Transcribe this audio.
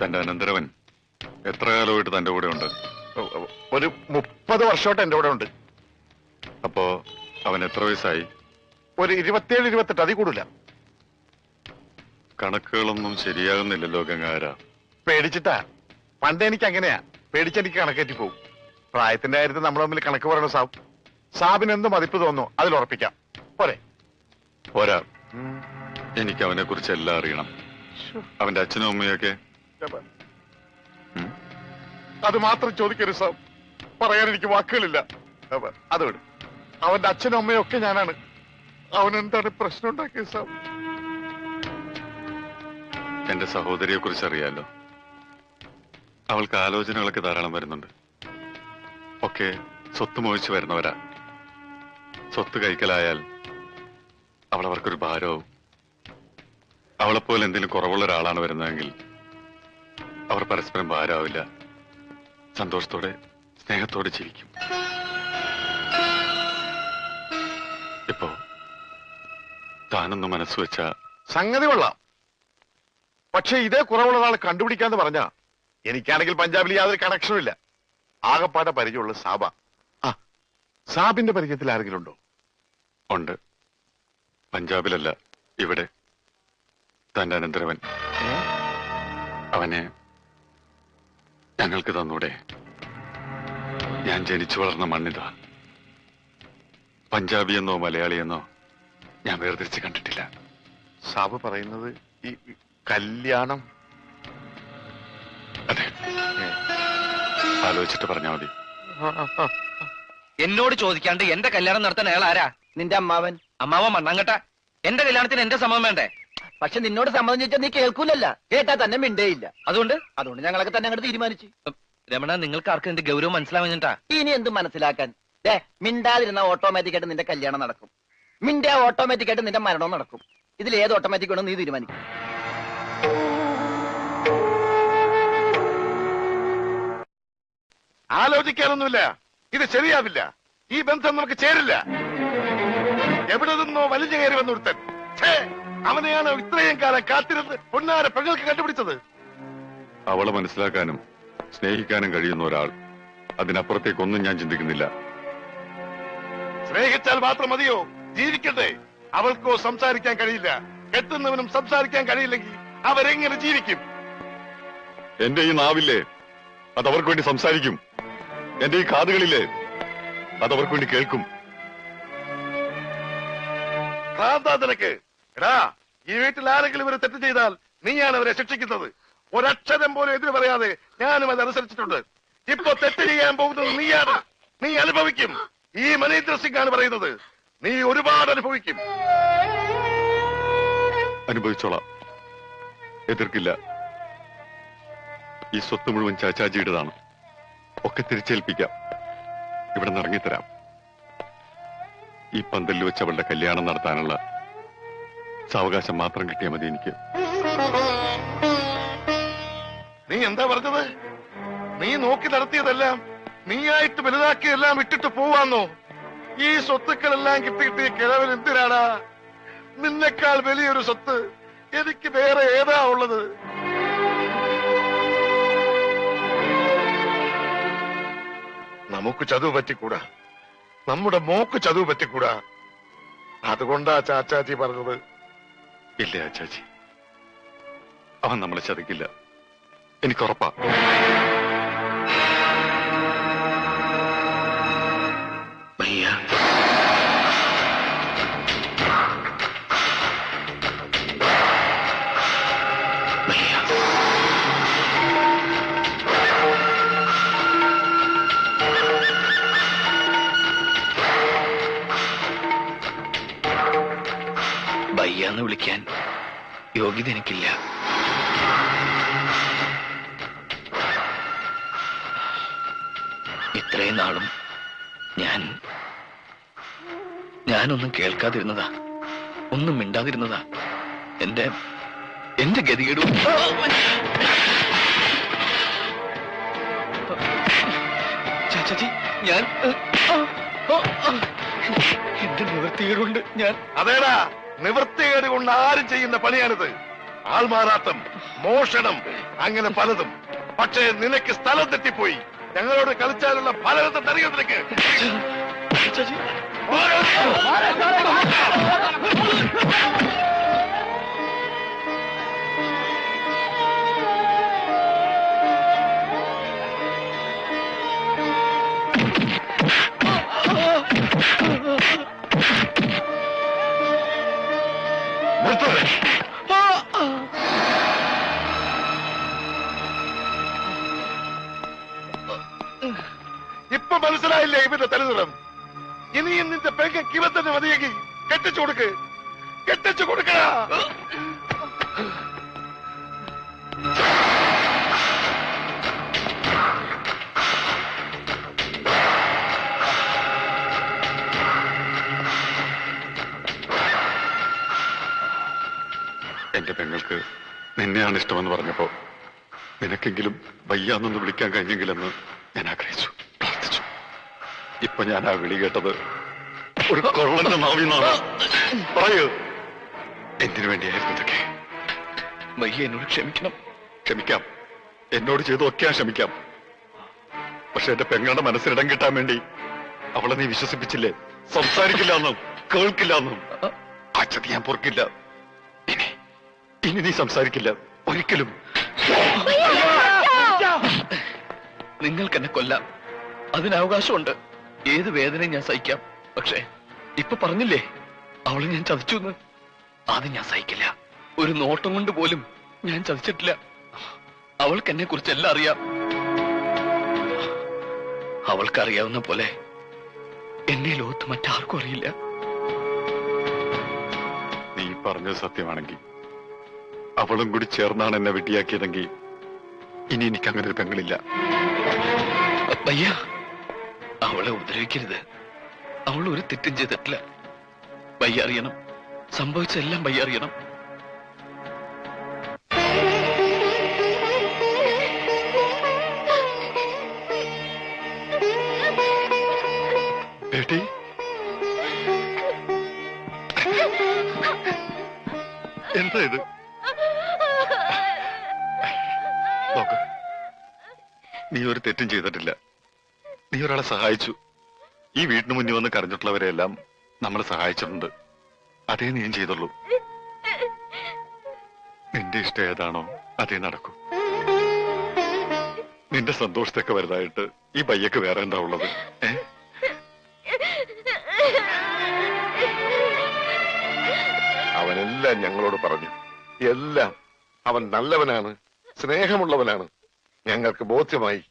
തന്റെ അനന്തരവൻ എത്ര കാലമായിട്ട് തന്റെ കൂടെ ഉണ്ട്? ഒരു 30 വർഷമായിട്ട് എന്റെ കൂടെ ഉണ്ട്. അപ്പോ അവൻ എത്ര വയസ്സായി? ഒരു 27-28, അതിൽ കൂടില്ല. കണക്കുകളൊന്നും ശരിയാകുന്നില്ലല്ലോ ഗംഗാര. പേടിച്ചിട്ടാ. പണ്ട് എനിക്ക് അങ്ങനെയാ, പേടിച്ചെനിക്ക് കണക്കേറ്റി പോകും. പ്രായത്തിന്റെ കാര്യത്തിൽ നമ്മൾ തമ്മിൽ കണക്ക് പറയണ സാബിന് എന്ത് മതിപ്പ് തോന്നുന്നു അതിൽ ഉറപ്പിക്കാം. പോരെ? പോരാ, എനിക്ക് അവനെ കുറിച്ച് എല്ലാം അറിയണം. അവന്റെ അച്ഛനും അമ്മയൊക്കെ. അത് മാത്രം ചോദിക്കരുത് സാബ്, പറയാൻ എനിക്ക് വാക്കുകളില്ല. അത് വിടും. അവന്റെ അച്ഛനും അമ്മയും ഒക്കെ ഞാനാണ്. അവൻ എന്താണ് പ്രശ്നം ഉണ്ടാക്കിയത് സാബ്? എന്റെ സഹോദരിയെ കുറിച്ച് അറിയാലോ. അവൾക്ക് ആലോചനകളൊക്കെ ധാരാളം വരുന്നുണ്ട്. ഒക്കെ സ്വത്ത് മോഹിച്ചു വരുന്നവരാ. സ്വത്ത് കൈക്കലായാൽ അവൾ അവർക്കൊരു ഭാരവും. അവളെപ്പോലെ എന്തെങ്കിലും കുറവുള്ള ഒരാളാണ് വരുന്നതെങ്കിൽ അവർ പരസ്പരം ഭാരമാവില്ല. സന്തോഷത്തോടെ സ്നേഹത്തോടെ ജീവിക്കും. ഇപ്പോ താനൊന്ന് മനസ്സുവെച്ച സംഗതി കൊള്ളാം. പക്ഷെ ഇതേ കുറവുള്ള ഒരാളെ കണ്ടുപിടിക്കാന്ന് പറഞ്ഞാ എനിക്കാണെങ്കിൽ പഞ്ചാബിൽ യാതൊരു കണക്ഷനും ഇല്ല. ആകപ്പാടെ പരിചയമുള്ള സാബ. സാബിന്റെ പരിചയത്തിൽ ആരെങ്കിലും ഉണ്ടോ? ഉണ്ട്. പഞ്ചാബിലല്ല, ഇവിടെ. തന്റെ അനന്തരവൻ. അവനെ ഞങ്ങൾക്ക് തന്നൂടെ? ഞാൻ ജനിച്ചു വളർന്ന മണ്ണിതാ. പഞ്ചാബിയെന്നോ മലയാളിയെന്നോ ഞാൻ വേർതിരിച്ച് കണ്ടിട്ടില്ല. സാബ് പറയുന്നത് ഈ കല്യാണം? അതെ, ആലോചിച്ചിട്ട് പറഞ്ഞാൽ മതി. എന്നോട് ചോദിക്കാണ്ട് എന്റെ കല്യാണം നടത്താൻ അയാൾ ആരാ? നിന്റെ അമ്മാവൻ. അമ്മാവൻ മണ്ണാങ്കട്ട. എന്റെ കല്യാണത്തിന് എന്റെ സമ്മതം വേണ്ടേ? പക്ഷെ നിന്നോട് സമ്മതം ചോദിച്ചാൽ നീ കേൾക്കൂലല്ല. കേട്ടാ തന്നെ മിണ്ടേയില്ല. അതുകൊണ്ട് ഞങ്ങളൊക്കെ തന്നെ അങ്ങോട്ട് തീരുമാനിച്ചു. രമണ, നിങ്ങൾക്ക് ആർക്കും എന്റെ ഗൗരവം മനസ്സിലാവാഞ്ഞിട്ടാ. ഇനി എന്ത് മനസ്സിലാക്കാൻ? മിണ്ടാതിരുന്ന ഓട്ടോമാറ്റിക് ആയിട്ട് നിന്റെ കല്യാണം നടക്കും. മിണ്ടാ ഓട്ടോമാറ്റിക് ആയിട്ട് നിന്റെ മരണവും നടക്കും. ഇതിൽ ഏത് ഓട്ടോമാറ്റിക് വേണം നീ തീരുമാനിക്കും. ആലോചിക്കാനൊന്നുമില്ല. ഇത് ശരിയാവില്ല. ഈ ബന്ധം നമുക്ക് ചേരില്ല. എവിടെ നിന്നോ വലിഞ്ഞു കയറി വന്നൊരുത്തൻ. അവനെയാണ് ഇത്രയും കാലം കാത്തിരുന്ന് പൊന്നാര പെങ്ങൾക്ക് കണ്ടുപിടിച്ചത്. അവളെ മനസ്സിലാക്കാനും സ്നേഹിക്കാനും കഴിയുന്ന ഒരാൾ. അതിനപ്പുറത്തേക്കൊന്നും ഞാൻ ചിന്തിക്കുന്നില്ല. സ്നേഹിച്ചാൽ മാത്രം മതിയോ? ജീവിക്കട്ടെ. അവൾക്കോ സംസാരിക്കാൻ കഴിയില്ല. കെട്ടുന്നവനും സംസാരിക്കാൻ കഴിയില്ലെങ്കിൽ അവരെങ്ങനെ ജീവിക്കും? എന്റെ ഈ നാവില്ലേ, അതവർക്ക് വേണ്ടി സംസാരിക്കും. എന്റെ ഈ കാതുകളില്ലേ, അതവർക്ക് വേണ്ടി കേൾക്കും. നിനക്ക് എടാ, ഈ വീട്ടിൽ ആരെങ്കിലും ഇവരെ തെറ്റ് ചെയ്താൽ നീയാണ് അവരെ ശിക്ഷിക്കുന്നത്. ഒരക്ഷരം പോലും എതിര് പറയാതെ ഞാനും അത് അനുസരിച്ചിട്ടുണ്ട്. ഇപ്പൊ തെറ്റ് ചെയ്യാൻ പോകുന്നത് നീയാണ്. നീ അനുഭവിക്കും. ഈ മനീന്ദ്ര സിംഗ് ആണ് പറയുന്നത്. നീ ഒരുപാട് അനുഭവിക്കും. അനുഭവിച്ചോളാം, എതിർക്കില്ല. ഈ സ്വത്ത് മുഴുവൻ ചാച്ചാജിയുടേതാണ്. ഒക്കെ തിരിച്ചേൽപ്പിക്കാം. ഇവിടെ നിന്ന് ഇറങ്ങിത്തരാം. ഈ പന്തലിൽ വെച്ച് അവളുടെ കല്യാണം നടത്താനുള്ള സാവകാശം മാത്രം കിട്ടിയാൽ മതി എനിക്ക്. നീ എന്താ പറഞ്ഞത്? നീ നോക്കി നടത്തിയതെല്ലാം, നീയായിട്ട് വലുതാക്കിയെല്ലാം ഇട്ടിട്ട് പോവാന്നോ? ഈ സ്വത്തുക്കളെല്ലാം കിട്ടിയിട്ട് കിഴവൻ എന്തിനാടാ? നിന്നെക്കാൾ വലിയൊരു സ്വത്ത് എനിക്ക് വേറെ ഏതാ ഉള്ളത്? നമുക്ക് ചതുവ് പറ്റിക്കൂടാ. നമ്മുടെ മോക്ക് ചതുവ് പറ്റിക്കൂടാ. അതുകൊണ്ടാ ചാച്ചാജി പറഞ്ഞത്. ഇല്ല ചാച്ചി, അവൻ നമ്മളെ ചതിക്കില്ല, എനിക്കുറപ്പാ. ഭയ്യ, ഭയ്യാന്ന് വിളിക്കാൻ യോഗ്യത എനിക്കില്ല. ഇത്രയും നാളും ഞാനൊന്നും കേൾക്കാതിരുന്നതാ, ഒന്നും മിണ്ടാതിരുന്നതാ. എന്റെ ഗതികേടും ചാച്ചാജി, ഞാൻ എന്റെ നിവൃത്തികേടുകൊണ്ട് ഞാൻ. അതേടാ, നിവൃത്തികേട് കൊണ്ട് ആരും ചെയ്യുന്ന പണിയാണിത്. ആൾമാറാട്ടം, മോഷണം, അങ്ങനെ പലതും. പക്ഷേ നിനക്ക് സ്ഥലം തെറ്റിപ്പോയി. ഞങ്ങളോട് കളിച്ചാലുള്ള ഫലത്തെ തരിക നിനക്ക്. ചാച്ചി ഇപ്പൊ മനസ്സിലായില്ലേ ഇവന്റെ തലനിറം? ഇനിയും നിന്റെ പെങ്ങൾക്ക് ഇവ തന്നെ മതിയെങ്കിൽ കെട്ടിച്ചു കൊടുക്ക്, കെട്ടിച്ചു കൊടുക്ക. എന്റെ പെങ്ങൾക്ക് നിന്നെയാണ് ഇഷ്ടമെന്ന് പറഞ്ഞപ്പോ നിനക്കെങ്കിലും വയ്യാന്നൊന്ന് വിളിക്കാൻ കഴിഞ്ഞെങ്കിലെന്ന് ഞാൻ ആഗ്രഹിച്ചു, പ്രാർത്ഥിച്ചു. ഇപ്പൊ ഞാൻ ആ വിളി കേട്ടത് ഒരു കൊള്ളന്റെ നാവിന്നാണ്. പറയൂ, എന്തിനു വേണ്ടിയായിരുന്നു ഇതൊക്കെ? ഭയ്യ എന്നോട് ക്ഷമിക്കണം. ക്ഷമിക്കാം, എന്നോട് ചെയ്തൊക്കെയാ ക്ഷമിക്കാം. പക്ഷെ എന്റെ പെങ്ങളുടെ മനസ്സിനിടം കിട്ടാൻ വേണ്ടി അവളെ നീ വിശ്വസിപ്പിച്ചില്ലേ? സംസാരിക്കില്ല എന്നും കേൾക്കില്ല എന്നും. ആ ചതി ഞാൻ പൊറുക്കില്ല. ഇനി നീ സംസാരിക്കില്ല ഒരിക്കലും. നിങ്ങൾക്ക് എന്നെ കൊല്ലാം, അതിന് അവകാശമുണ്ട്. ഏത് വേദനയും ഞാൻ സഹിക്കാം. പക്ഷേ ഇപ്പൊ പറഞ്ഞില്ലേ അവളെ ഞാൻ ചതിച്ചു എന്ന്, അത് ഞാൻ സഹിക്കില്ല. ഒരു നോട്ടം കൊണ്ട് പോലും ഞാൻ ചതിച്ചിട്ടില്ല. അവൾക്ക് എന്നെ കുറിച്ച് എല്ലാം അറിയാം. അവൾക്കറിയാവുന്ന പോലെ എന്നെ ലോകത്ത് മറ്റാർക്കും അറിയില്ല. നീ പറഞ്ഞത് സത്യമാണെങ്കിൽ അവളും കൂടി ചേർന്നാണ് എന്നെ വെട്ടിയാക്കിയതെങ്കിൽ ഇനി എനിക്ക് അങ്ങനെ ഒരു പെങ്ങളില്ല. ഭയ്യ, അവളെ ഉപദ്രവിക്കരുത്. അവൾ ഒരു തെറ്റും ചെയ്തിട്ടില്ല. ഭയ്യ അറിയണം, സംഭവിച്ചെല്ലാം ഭയ്യ അറിയണം. ബേട്ടി, എന്താ ഇത്? നോക്ക്, നീ ഒരു തെറ്റും ചെയ്തിട്ടില്ല. നീ ഒരാളെ സഹായിച്ചു. ഈ വീടിന് മുന്നിൽ വന്ന് കരഞ്ഞിട്ടുള്ളവരെല്ലാം നമ്മൾ സഹായിച്ചിട്ടുണ്ട്. അതേ നീയും ചെയ്തുള്ളൂ. നിന്റെ ഇഷ്ടം ഏതാണോ അതേ നടക്കൂ. നിന്റെ സന്തോഷത്തൊക്കെ വലുതായിട്ട് ഈ പയ്യക്ക് വേറെ എന്താ ഉള്ളത്? അവനെല്ലാം ഞങ്ങളോട് പറഞ്ഞു. എല്ലാം. അവൻ നല്ലവനാണ്, സ്നേഹമുള്ളവനാണ്. ഞങ്ങൾക്ക് ബോധ്യമായി.